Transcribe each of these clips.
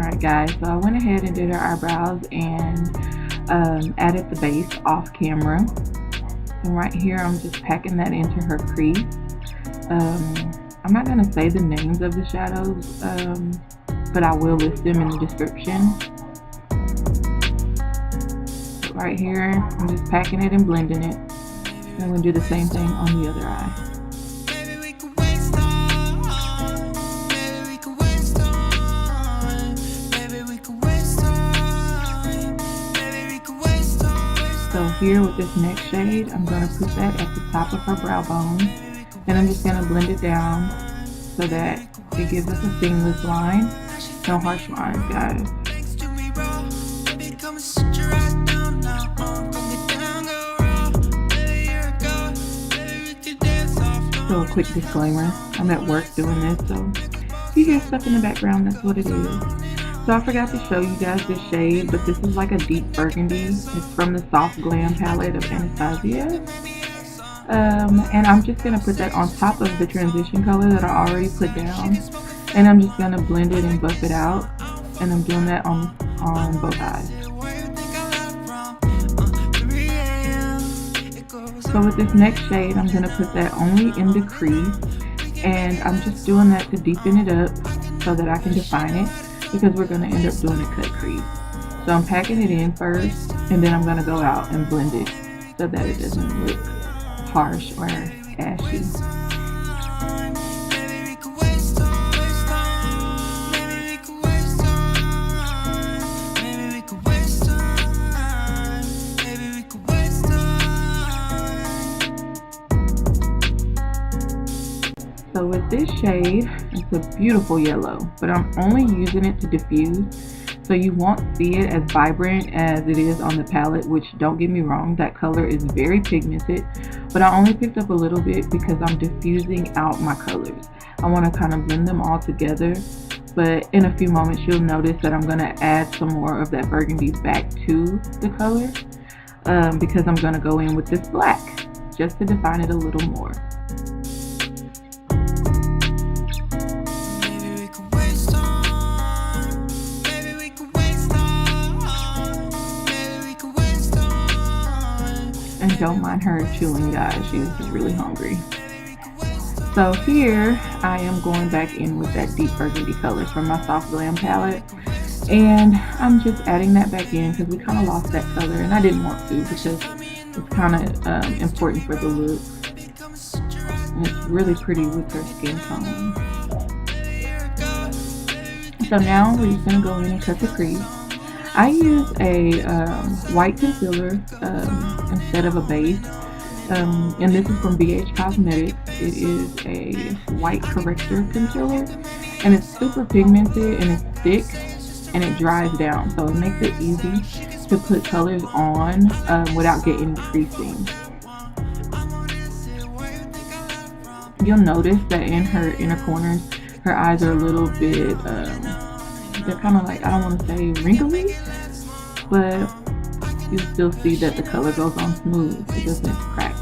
Alright guys, so I went ahead and did her eyebrows and added the base off camera. And right here I'm just packing that into her crease. I'm not going to say the names of the shadows, but I will list them in the description. But right here I'm just packing it and blending it. And I'm going to do the same thing on the other eye. So here with this next shade, I'm going to put that at the top of her brow bone. And I'm just going to blend it down so that it gives us a seamless line. No harsh lines, guys. So a quick disclaimer, I'm at work doing this, so if you hear stuff in the background, that's what it is. So I forgot to show you guys this shade, but this is like a deep burgundy. It's from the Soft Glam palette of ANASTASIA. And I'm just going to put that on top of the transition color that I already put down. And I'm just going to blend it and buff it out. And I'm doing that on both eyes. So with this next shade, I'm going to put that only in the crease. And I'm just doing that to deepen it up so that I can define it, because we're going to end up doing a cut crease. So I'm packing it in first, and then I'm going to go out and blend it so that it doesn't look harsh or ashy. So with this shade, it's a beautiful yellow, but I'm only using it to diffuse, so you won't see it as vibrant as it is on the palette, which, don't get me wrong, that color is very pigmented, but I only picked up a little bit because I'm diffusing out my colors. I want to kind of blend them all together, but in a few moments you'll notice that I'm going to add some more of that burgundy back to the color, because I'm going to go in with this black just to define it a little more. And don't mind her chewing, guys, she's really hungry. So here I am going back in with that deep burgundy color from my Soft Glam palette, and I'm just adding that back in because we kind of lost that color, and I didn't want to because it's kind of important for the look, and it's really pretty with her skin tone. So now we're just going to go in and cut the crease. I use a white concealer instead of a base, and this is from BH Cosmetics. It is a white corrector concealer, and it's super pigmented and it's thick and it dries down, so it makes it easy to put colors on without getting creasing. You'll notice that in her inner corners, her eyes are a little bit they're kind of like, I don't want to say wrinkly, but you still see that the color goes on smooth. It doesn't crack.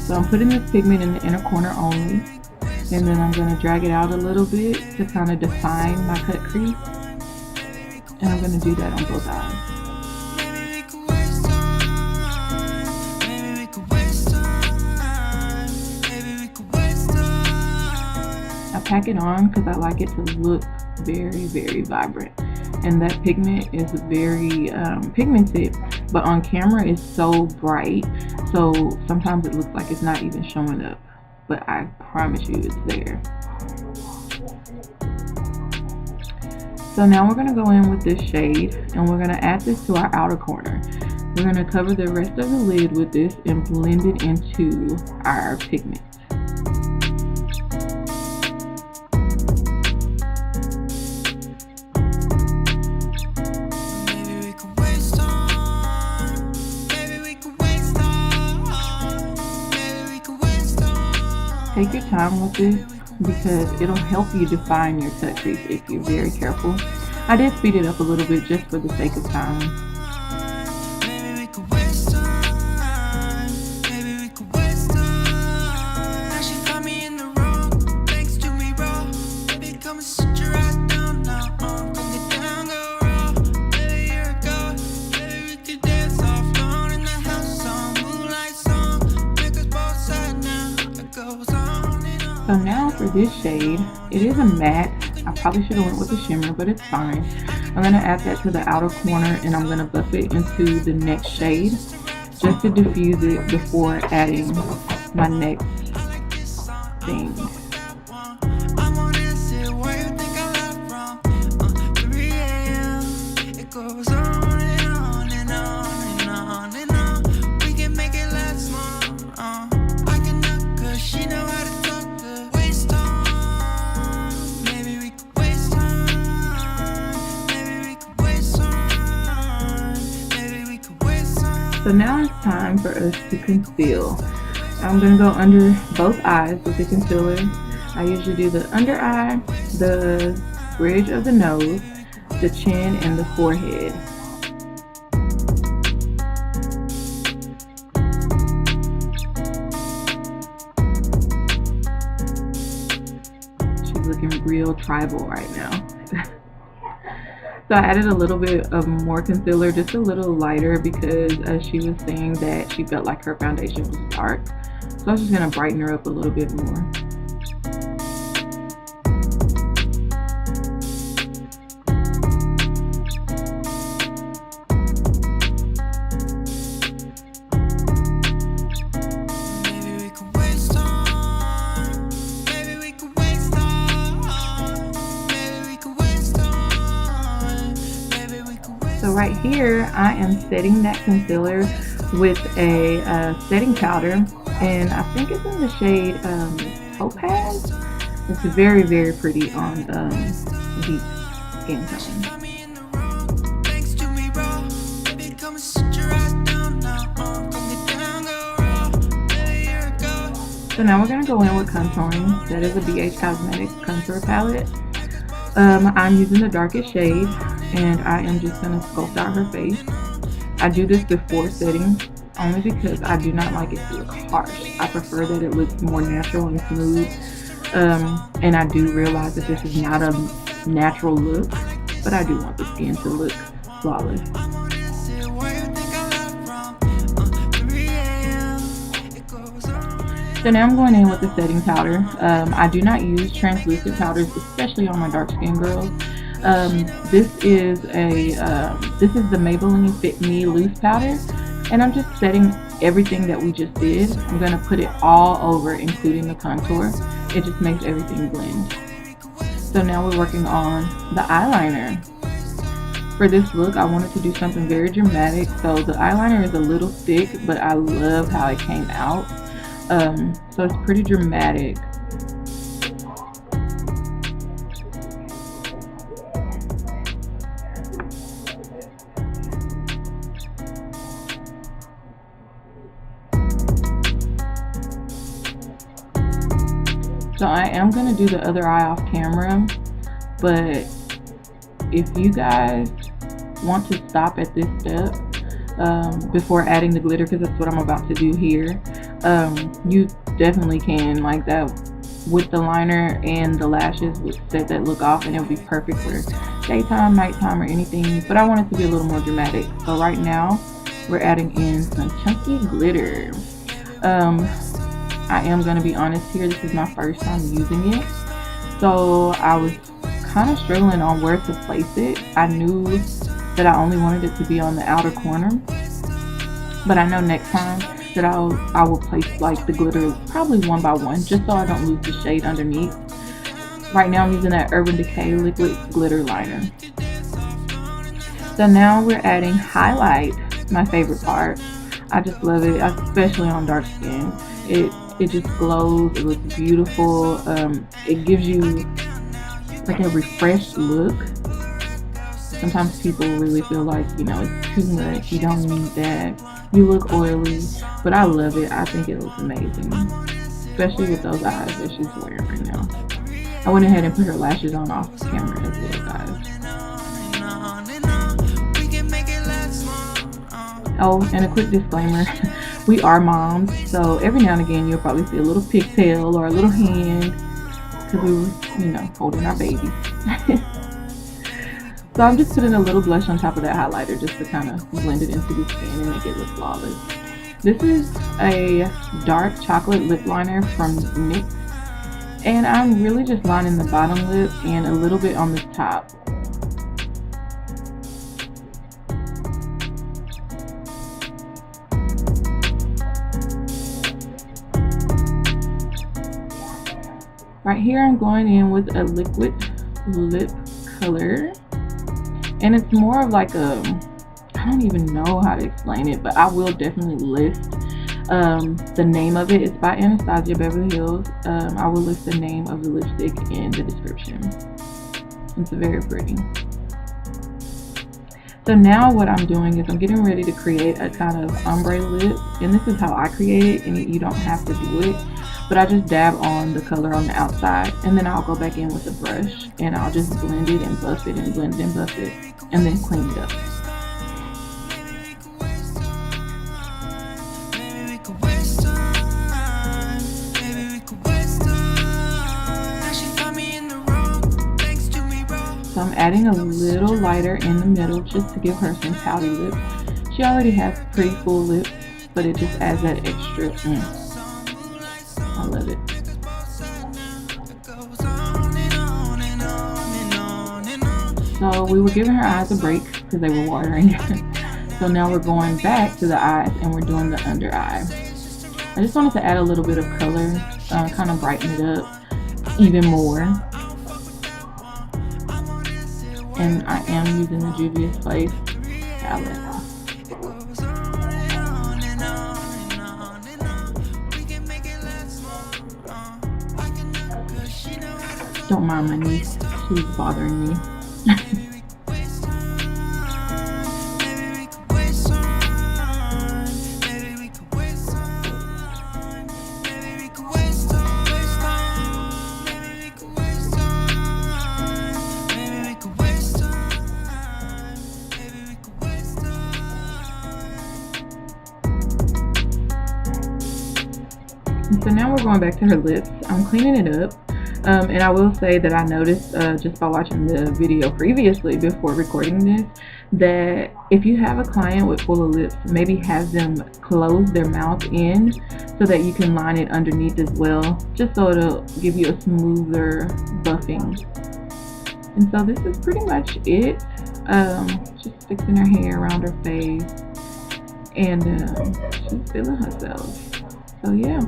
So I'm putting this pigment in the inner corner only, and then I'm going to drag it out a little bit to kind of define my cut crease, and I'm going to do that on both eyes. I pack it on because I like it to look very, very vibrant, and that pigment is very pigmented, but on camera it's so bright, so sometimes it looks like it's not even showing up, but I promise you it's there. So now we're going to go in with this shade, and we're going to add this to our outer corner. We're going to cover the rest of the lid with this and blend it into our pigment. Take your time with this because it'll help you define your cut crease if you're very careful. I did speed it up a little bit just for the sake of time. So now for this shade, it is a matte. I probably should have went with a shimmer, but it's fine. I'm going to add that to the outer corner, and I'm going to buff it into the next shade just to diffuse it before adding my next thing. So now it's time for us to conceal. I'm going to go under both eyes with the concealer. I usually do the under eye, the bridge of the nose, the chin, and the forehead. She's looking real tribal right now. So I added a little bit of more concealer, just a little lighter, because she was saying that she felt like her foundation was dark. So I was just going to brighten her up a little bit more. So right here, I am setting that concealer with a setting powder, and I think it's in the shade Topaz. It's very, very pretty on deep skin tone. So now we're going to go in with contouring. That is a BH Cosmetics contour palette. I'm using the darkest shade, and I am just going to sculpt out her face. I do this before setting, only because I do not like it to look harsh. I prefer that it looks more natural and smooth, and I do realize that this is not a natural look, but I do want the skin to look flawless. So now I'm going in with the setting powder. I do not use translucent powders, especially on my dark skin girls. This is the Maybelline Fit Me loose powder, and I'm just setting everything that we just did. I'm going to put it all over, including the contour. It just makes everything blend. So now we're working on the eyeliner. For this look, I wanted to do something very dramatic, so the eyeliner is a little thick, but I love how it came out. So it's pretty dramatic. So I am going to do the other eye off camera, but if you guys want to stop at this step before adding the glitter, because that's what I'm about to do here, you definitely can, like that with the liner and the lashes would set that look off, and it would be perfect for daytime, nighttime, or anything. But I want it to be a little more dramatic. So right now we're adding in some chunky glitter. I am going to be honest here, this is my first time using it, so I was kind of struggling on where to place it. I knew that I only wanted it to be on the outer corner, but I know next time that I will place like the glitter probably one by one, just so I don't lose the shade underneath. Right now I'm using that Urban Decay liquid glitter liner. So now we're adding highlight, my favorite part. I just love it, especially on dark skin. It just glows, it looks beautiful. It gives you like a refreshed look. Sometimes people really feel like, you know, it's too much, you don't need that, you look oily, but I love it. I think it looks amazing, especially with those eyes that she's wearing right now. I went ahead and put her lashes on off camera as well, guys. Oh, and a quick disclaimer, we are moms, so every now and again you'll probably see a little pigtail or a little hand, because we were, you know, holding our baby. So I'm just putting a little blush on top of that highlighter just to kind of blend it into the skin and make it look flawless. This is a dark chocolate lip liner from NYX, And I'm really just lining the bottom lip and a little bit on the top. Right here I'm going in with a liquid lip color, and it's more of like a, I don't even know how to explain it, but I will definitely list the name of it. It's by ANASTASIA Beverly Hills. I will list the name of the lipstick in the description. It's very pretty. So now what I'm doing is I'm getting ready to create a kind of ombre lip, and this is how I create it, and you don't have to do it, but I just dab on the color on the outside, and then I'll go back in with a brush and I'll just blend it and buff it and blend it and buff it, and then clean it up. So I'm adding a little lighter in the middle just to give her some pouty lips. She already has pretty full lips, but it just adds that extra. I love it. So we were giving her eyes a break because they were watering. So now we're going back to the eyes and we're doing the under eye. I just wanted to add a little bit of color, kind of brighten it up even more. And I am using the Juvia's Place palette. Don't mind my niece, she's bothering me. So now we're going back to her lips. I'm cleaning it up. And I will say that I noticed just by watching the video previously before recording this, that if you have a client with full of lips, maybe have them close their mouth in so that you can line it underneath as well, just so it'll give you a smoother buffing. And so this is pretty much it. Just fixing her hair around her face, and she's feeling herself. So yeah.